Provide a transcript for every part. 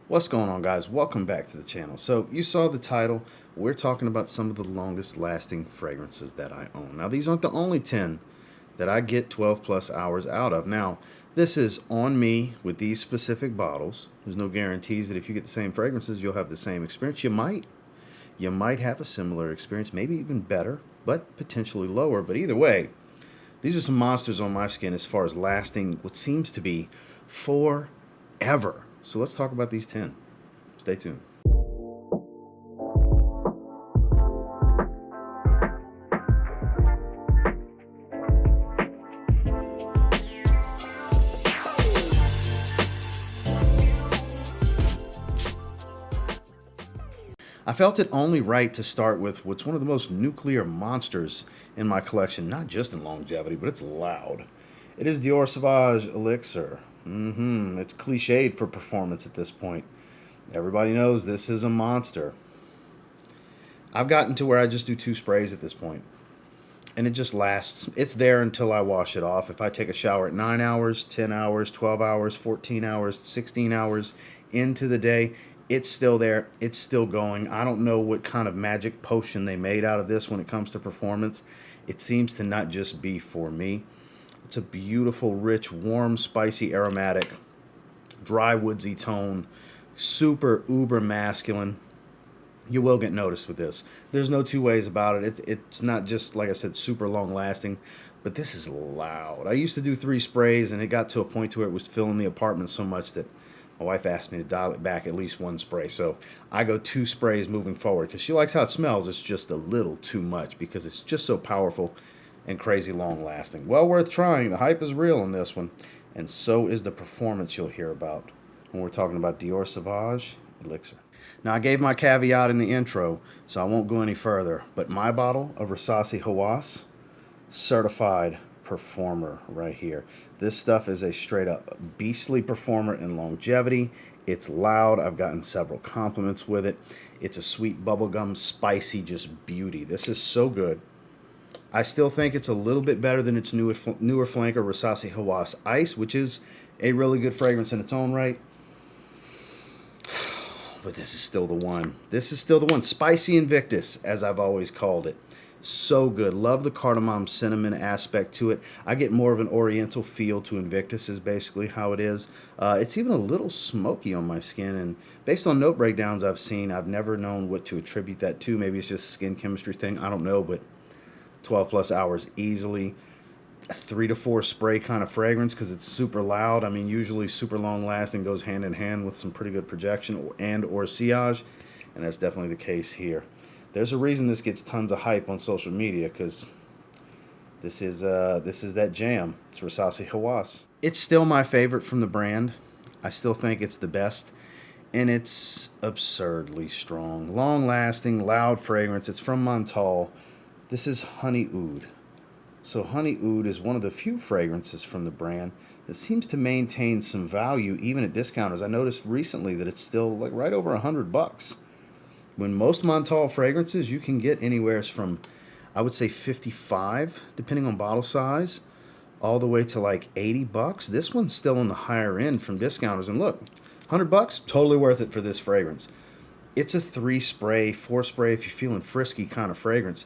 What's going on, guys? Welcome back to the channel. So you saw the title. We're talking about some of the longest lasting fragrances that I own. Now, these aren't the only 10 that I get 12 plus hours out of. Now, this is on me with these specific bottles. There's no guarantees that if you get the same fragrances, you'll have the same experience. You might have a similar experience, maybe even better, but potentially lower. But either way, these are some monsters on my skin as far as lasting what seems to be forever. So let's talk about these 10. Stay tuned. I felt it only right to start with what's one of the most nuclear monsters in my collection, not just in longevity, but it's loud. It is Dior Sauvage Elixir. It's cliched for performance at this point. Everybody knows this is a monster. I've gotten to where I just do 2 sprays at this point, and it just lasts. It's there until I wash it off. If I take a shower at 9 hours, 10 hours, 12 hours, 14 hours, 16 hours into the day, it's still there. It's still going. I don't know what kind of magic potion they made out of this when it comes to performance. It seems to not just be for me. It's a beautiful, rich, warm, spicy, aromatic, dry, woodsy tone. Super uber masculine. You will get noticed with this. There's no two ways about it. It's not just, like I said, super long lasting, but this is loud. I used to do 3 sprays, and it got to a point to where it was filling the apartment so much that my wife asked me to dial it back at least 1 spray. So I go 2 sprays moving forward because she likes how it smells. It's just a little too much because it's just so powerful and crazy long lasting. Well worth trying. The hype is real on this one, and so is the performance you'll hear about when we're talking about Dior Sauvage Elixir. Now, I gave my caveat in the intro, so I won't go any further, but my bottle of Rasasi Hawas, certified performer right here. This stuff is a straight up beastly performer in longevity. It's loud. I've gotten several compliments with it. It's a sweet bubblegum, spicy, just beauty. This is so good. I still think it's a little bit better than its newer flanker, Rasasi Hawas Ice, which is a really good fragrance in its own right. But this is still the one. This is still the one. Spicy Invictus, as I've always called it. So good. Love the cardamom cinnamon aspect to it. I get more of an oriental feel to Invictus is basically how it is. It's even a little smoky on my skin, and based on note breakdowns I've seen, I've never known what to attribute that to. Maybe it's just a skin chemistry thing. I don't know, but 12 plus hours easily. A 3 to 4 spray kind of fragrance because it's super loud. I mean, usually super long lasting goes hand in hand with some pretty good projection or sillage, and that's definitely the case here. There's a reason this gets tons of hype on social media because this is that jam. It's Rasasi Hawas. It's still my favorite from the brand. I still think it's the best, and it's absurdly strong, long lasting, loud fragrance. It's from Montale. This is Honey Oud. So Honey Oud is one of the few fragrances from the brand that seems to maintain some value even at discounters. I noticed recently that it's still like right over $100. When most Montale fragrances you can get anywhere from, I would say 55, depending on bottle size, all the way to like $80. This one's still on the higher end from discounters. And look, $100, totally worth it for this fragrance. It's a 3 spray, 4 spray if you're feeling frisky kind of fragrance.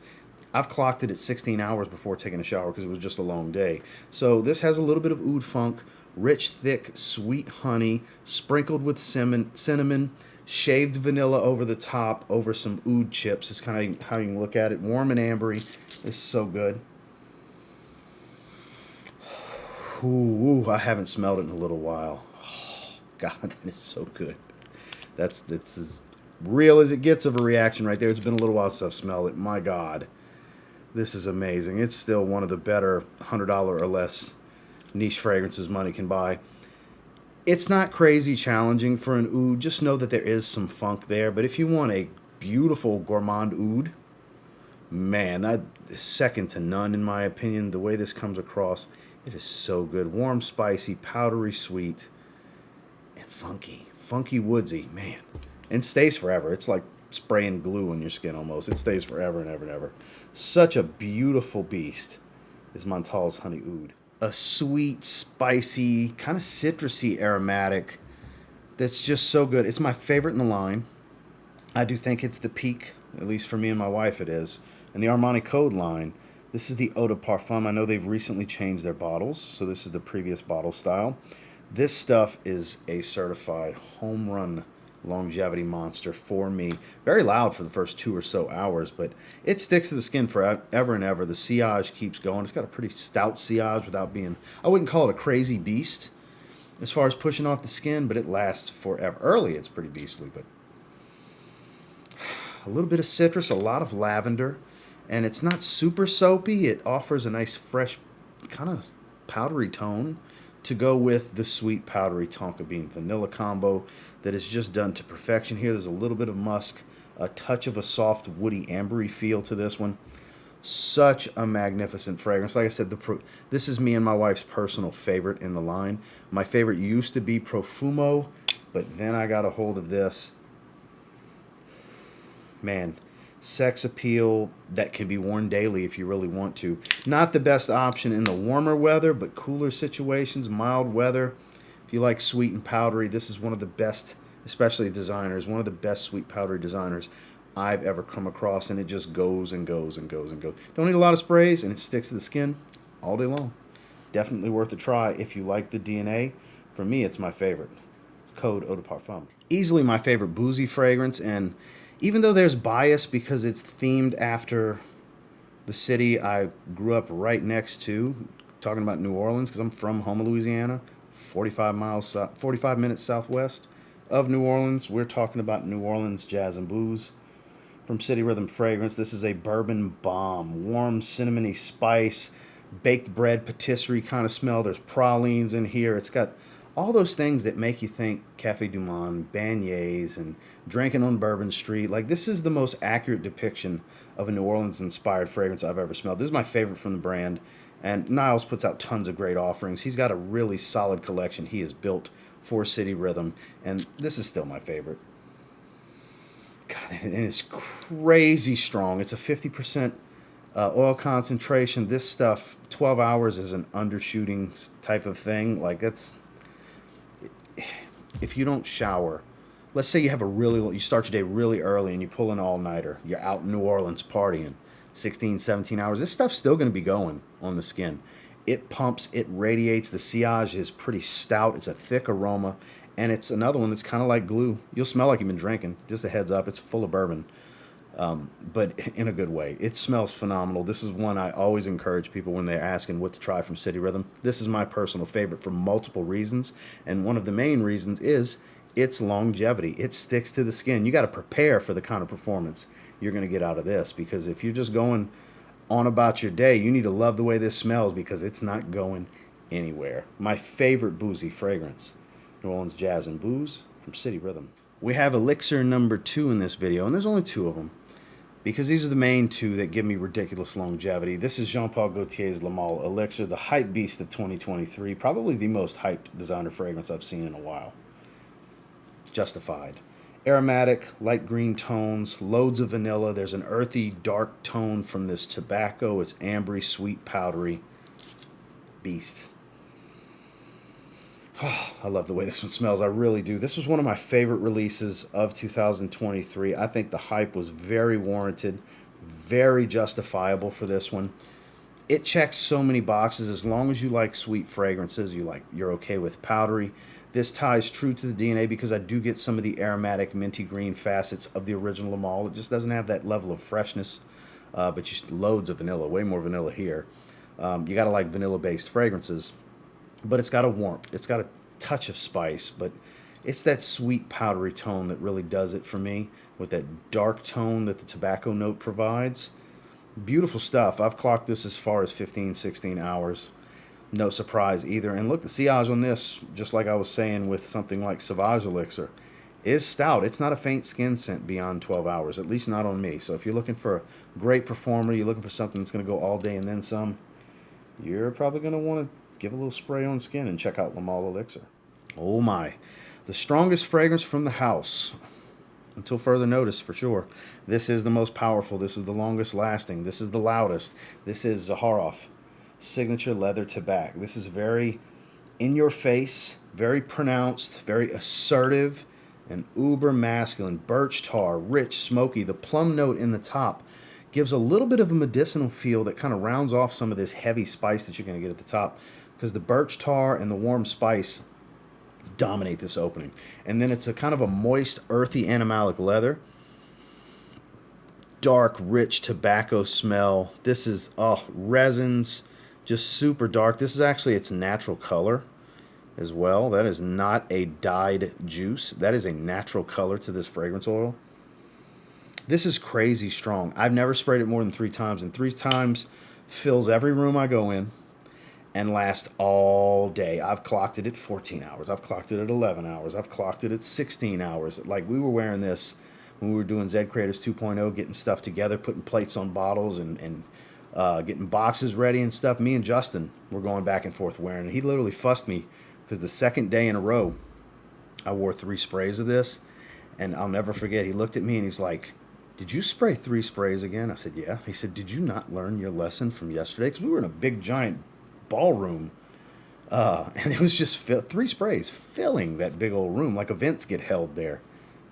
I've clocked it at 16 hours before taking a shower because it was just a long day. So this has a little bit of oud funk, rich, thick, sweet honey, sprinkled with cinnamon, shaved vanilla over the top, over some oud chips. It's kind of how you can look at it. Warm and ambery. This is so good. Ooh, I haven't smelled it in a little while. Oh, God, that is so good. That's as real as it gets of a reaction right there. It's been a little while since I've smelled it. My God. This is amazing. It's still one of the better $100 or less niche fragrances money can buy. It's not crazy challenging for an oud. Just know that there is some funk there. But if you want a beautiful gourmand oud, man, that is second to none in my opinion. The way this comes across, it is so good. Warm, spicy, powdery sweet, and funky. Funky woodsy, man. And stays forever. It's like spraying glue on your skin almost. It stays forever and ever and ever. Such a beautiful beast is Montale's Honey Oud. A sweet, spicy, kind of citrusy aromatic that's just so good. It's my favorite in the line. I do think it's the peak, at least for me and my wife it is. And the Armani Code line, this is the Eau de Parfum. I know they've recently changed their bottles, so this is the previous bottle style. This stuff is a certified home run longevity monster for me. Very loud for the first 2 or so hours, but it sticks to the skin forever and ever. The sillage keeps going. It's got a pretty stout sillage without being, I wouldn't call it a crazy beast as far as pushing off the skin, but it lasts forever. Early, it's pretty beastly, but a little bit of citrus, a lot of lavender, and it's not super soapy. It offers a nice, fresh, kind of powdery tone to go with the sweet, powdery tonka bean vanilla combo that is just done to perfection here. There's a little bit of musk, a touch of a soft, woody, ambery feel to this one. Such a magnificent fragrance. Like I said, this is me and my wife's personal favorite in the line. My favorite used to be Profumo, but then I got a hold of this. Man, sex appeal that can be worn daily if you really want to. Not the best option in the warmer weather, but cooler situations, mild weather. If you like sweet and powdery, this is one of the best, especially designers, one of the best sweet powdery designers I've ever come across, and it just goes and goes and goes and goes. Don't need a lot of sprays, and it sticks to the skin all day long. Definitely worth a try if you like the DNA. For me, it's my favorite. It's Code Eau de Parfum. Easily my favorite boozy fragrance, and even though there's bias because it's themed after the city I grew up right next to, talking about New Orleans, because I'm from Houma, Louisiana, 45 minutes southwest of New Orleans. We're talking about New Orleans Jazz and Booze. From City Rhythm Fragrance, this is a bourbon bomb. Warm, cinnamony spice, baked bread, patisserie kind of smell. There's pralines in here. It's got all those things that make you think Café du Monde, beignets, and drinking on Bourbon Street. Like, this is the most accurate depiction of a New Orleans-inspired fragrance I've ever smelled. This is my favorite from the brand, and Niles puts out tons of great offerings. He's got a really solid collection he has built for City Rhythm, and this is still my favorite. God, and it's crazy strong. It's a 50% oil concentration. This stuff, 12 hours is an undershooting type of thing. Like, that's... If you don't shower, let's say you have you start your day really early and you pull an all-nighter, you're out in New Orleans partying, 16, 17 hours, this stuff's still going to be going on the skin. It pumps, it radiates, the sillage is pretty stout, it's a thick aroma, and it's another one that's kind of like glue. You'll smell like you've been drinking, just a heads up, it's full of bourbon, but in a good way. It smells phenomenal. This is one I always encourage people when they're asking what to try from City Rhythm. This is my personal favorite for multiple reasons, and one of the main reasons is its longevity. It sticks to the skin. You got to prepare for the kind of performance you're going to get out of this, because if you're just going on about your day, you need to love the way this smells, because it's not going anywhere. My favorite boozy fragrance, New Orleans Jazz and Booze from City Rhythm. We have Elixir number 2 in this video, and there's only 2 of them, because these are the main 2 that give me ridiculous longevity. This is Jean-Paul Gaultier's Le Male Elixir, the hype beast of 2023, probably the most hyped designer fragrance I've seen in a while. Justified. Aromatic, light green tones, loads of vanilla. There's an earthy, dark tone from this tobacco. It's ambery, sweet, powdery. Beast. Oh, I love the way this one smells. I really do. This was one of my favorite releases of 2023. I think the hype was very warranted, very justifiable for this one. It checks so many boxes. As long as you like sweet fragrances, you're okay with powdery. This ties true to the DNA, because I do get some of the aromatic minty green facets of the original Le Male. It just doesn't have that level of freshness, but just loads of vanilla, way more vanilla here. You got to like vanilla-based fragrances. But it's got a warmth. It's got a touch of spice, but it's that sweet, powdery tone that really does it for me, with that dark tone that the tobacco note provides. Beautiful stuff. I've clocked this as far as 15, 16 hours. No surprise either. And look, the sillage on this, just like I was saying with something like Sauvage Elixir, is stout. It's not a faint skin scent beyond 12 hours, at least not on me. So if you're looking for a great performer, you're looking for something that's going to go all day and then some, you're probably going to want to give a little spray on skin and check out Le Male Elixir. Oh my. The strongest fragrance from the house. Until further notice, for sure. This is the most powerful. This is the longest lasting. This is the loudest. This is Zaharoff Signature Leather Tabac. This is very in your face, very pronounced, very assertive, and uber masculine. Birch tar, rich, smoky. The plum note in the top gives a little bit of a medicinal feel that kind of rounds off some of this heavy spice that you're going to get at the top, because the birch tar and the warm spice dominate this opening. And then it's a kind of a moist, earthy, animalic leather. Dark, rich tobacco smell. This is, resins, just super dark. This is actually its natural color as well. That is not a dyed juice. That is a natural color to this fragrance oil. This is crazy strong. I've never sprayed it more than 3 times, and 3 times fills every room I go in and lasts all day. I've clocked it at 14 hours. I've clocked it at 11 hours. I've clocked it at 16 hours. Like, we were wearing this when we were doing Z Creators 2.0, getting stuff together, putting plates on bottles and getting boxes ready and stuff. Me and Justin were going back and forth wearing it. He literally fussed me because the second day in a row, I wore 3 sprays of this. And I'll never forget, he looked at me and he's like, "Did you spray 3 sprays again?" I said, "Yeah." He said, "Did you not learn your lesson from yesterday?" Because we were in a big, giant ballroom. And it was just 3 sprays filling that big old room, like events get held there.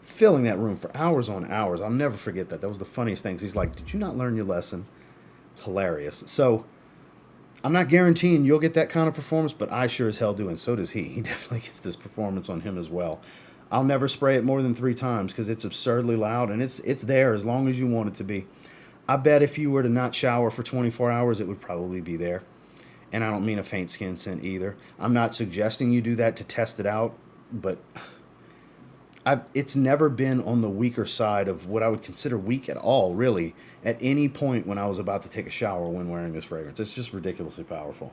Filling that room for hours on hours. I'll never forget that. That was the funniest thing. He's like, "Did you not learn your lesson?" It's hilarious. So I'm not guaranteeing you'll get that kind of performance, but I sure as hell do, and so does he. He definitely gets this performance on him as well. I'll never spray it more than 3 times because it's absurdly loud, and it's there as long as you want it to be. I bet if you were to not shower for 24 hours, it would probably be there. And I don't mean a faint skin scent either. I'm not suggesting you do that to test it out, but it's never been on the weaker side of what I would consider weak at all, really, at any point when I was about to take a shower when wearing this fragrance. It's just ridiculously powerful.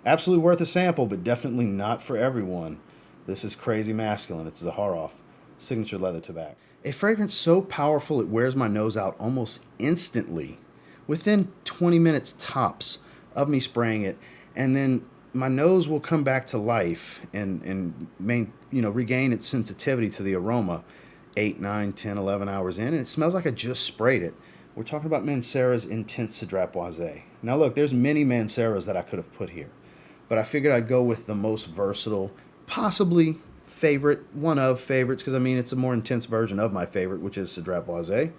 Absolutely worth a sample, but definitely not for everyone. This is crazy masculine. It's Zaharoff Signature Leather Tabac. A fragrance so powerful it wears my nose out almost instantly, within 20 minutes tops of me spraying it, and then my nose will come back to life and regain its sensitivity to the aroma 8, 9, 10, 11 hours in, and it smells like I just sprayed it. We're talking about Mancera's Intense Cedrat Boise. Now look, there's many Manceras that I could have put here, but I figured I'd go with the most versatile, possibly favorite, one of favorites, because I mean it's a more intense version of my favorite, which is Cedrat Boise.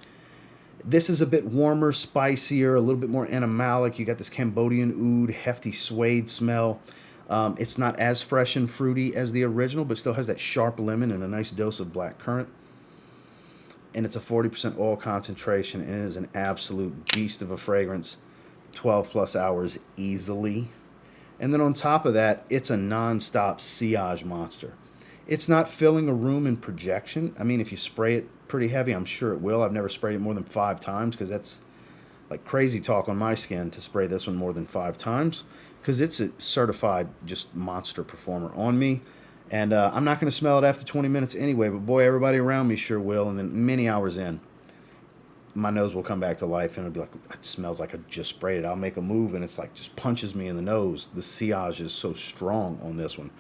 This is a bit warmer, spicier, a little bit more animalic. You got this Cambodian oud, hefty suede smell. It's not as fresh and fruity as the original, but still has that sharp lemon and a nice dose of black currant. And it's a 40% oil concentration, and it is an absolute beast of a fragrance. 12 plus hours easily. And then on top of that, it's a non-stop sillage monster. It's not filling a room in projection. I mean, if you spray it pretty heavy, I'm sure it will. I've never sprayed it more than 5 times because that's like crazy talk on my skin to spray this one more than 5 times because it's a certified just monster performer on me. And I'm not going to smell it after 20 minutes anyway, but boy, everybody around me sure will. And then many hours in, my nose will come back to life and it'll be like, it smells like I just sprayed it. I'll make a move and it's like just punches me in the nose. The sillage is so strong on this one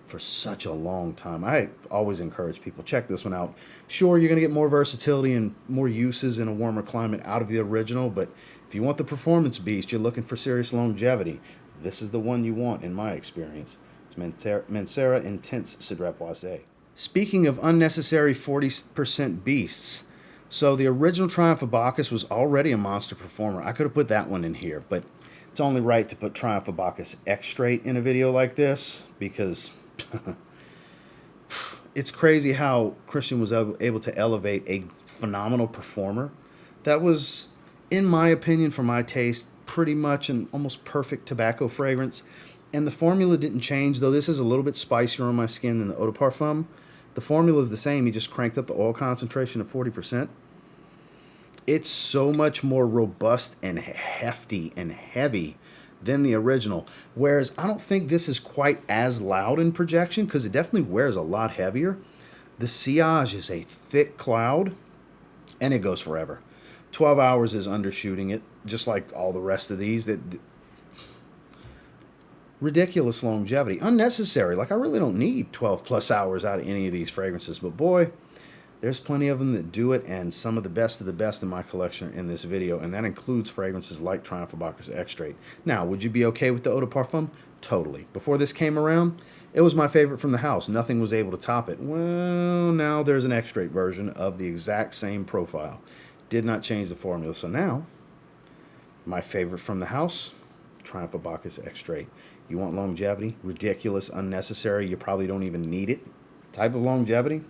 for such a long time. I always encourage people, check this one out. Sure, you're going to get more versatility and more uses in a warmer climate out of the original, but if you want the performance beast, you're looking for serious longevity, this is the one you want in my experience. It's Mancera Intense Cedrat Boise. Speaking of unnecessary 40% beasts, so the original Triumph of Bacchus was already a monster performer. I could have put that one in here, but it's only right to put Triumph of Bacchus Extrait in a video like this because it's crazy how Christian was able to elevate a phenomenal performer that was, in my opinion, for my taste, pretty much an almost perfect tobacco fragrance. And the formula didn't change, though this is a little bit spicier on my skin than the Eau de Parfum. The formula is the same. He just cranked up the oil concentration to 40%. It's so much more robust and hefty and heavy than the original. Whereas I don't think this is quite as loud in projection because it definitely wears a lot heavier. The sillage is a thick cloud and it goes forever. 12 hours is undershooting it, just like all the rest of these. Ridiculous longevity. Unnecessary. Like, I really don't need 12 plus hours out of any of these fragrances. But boy, There's plenty of them that do it, and some of the best in my collection are in this video, and that includes fragrances like Triumph Bacchus Extrait. Now, would you be okay with the Eau de Parfum? Totally. Before this came around, it was my favorite from the house. Nothing was able to top it. Well, now there's an Extrait version of the exact same profile. Did not change the formula. So now, my favorite from the house, Triumph Bacchus Extrait. You want longevity? Ridiculous, unnecessary. You probably don't even need it. Type of longevity?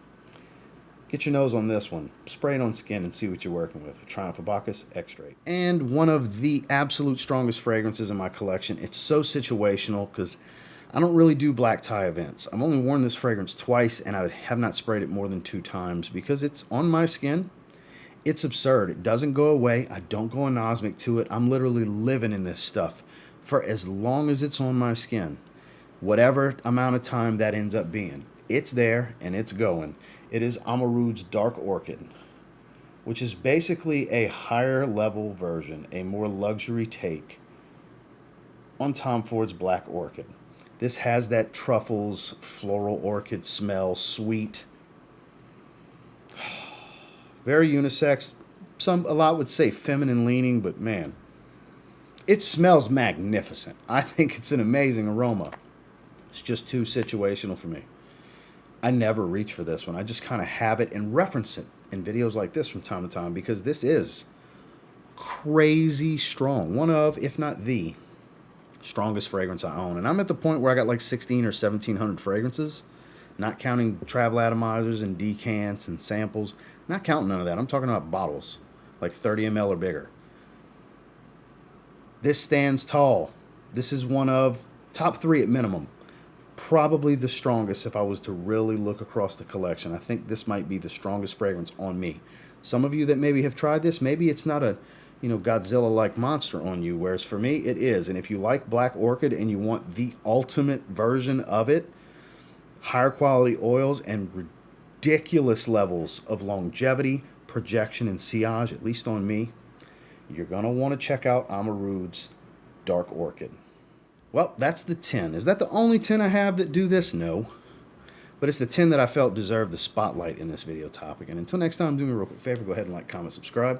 Get your nose on this one. Spray it on skin and see what you're working with Triumph Bacchus Extrait. And one of the absolute strongest fragrances in my collection. It's so situational because I don't really do black tie events. I've only worn this fragrance twice, and I have not sprayed it more than 2 times because it's on my skin. It's absurd. It doesn't go away. I don't go anosmic to it. I'm literally living in this stuff for as long as it's on my skin. Whatever amount of time that ends up being. It's there and it's going. It is Amouroud's Dark Orchid, which is basically a higher level version, a more luxury take on Tom Ford's Black Orchid. This has that truffles, floral orchid smell, sweet, very unisex. A lot would say feminine leaning, but man, it smells magnificent. I think it's an amazing aroma. It's just too situational for me. I never reach for this one. I just kind of have it and reference it in videos like this from time to time because this is crazy strong. One of, if not the strongest fragrance I own. And I'm at the point where I got like 16 or 1700 fragrances, not counting travel atomizers and decants and samples. Not counting none of that. I'm talking about bottles, like 30 ml or bigger. This stands tall. This is one of top 3 at minimum. Probably the strongest if I was to really look across the collection. I think this might be the strongest fragrance on me. Some of you that maybe have tried this, maybe it's not a, Godzilla-like monster on you, whereas for me, it is. And if you like Black Orchid and you want the ultimate version of it, higher quality oils and ridiculous levels of longevity, projection, and sillage, at least on me, you're going to want to check out Amouroud's Dark Orchid. Well, that's the 10. Is that the only 10 I have that do this? No. But it's the 10 that I felt deserved the spotlight in this video topic. And until next time, do me a real quick favor. Go ahead and like, comment, subscribe.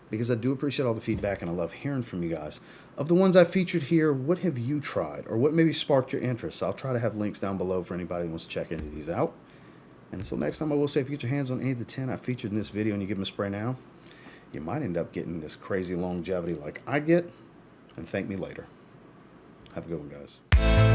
Because I do appreciate all the feedback and I love hearing from you guys. Of the ones I featured here, what have you tried? Or what maybe sparked your interest? I'll try to have links down below for anybody who wants to check any of these out. And until next time, I will say if you get your hands on any of the 10 I featured in this video and you give them a spray now, you might end up getting this crazy longevity like I get. And thank me later. Have a good one, guys.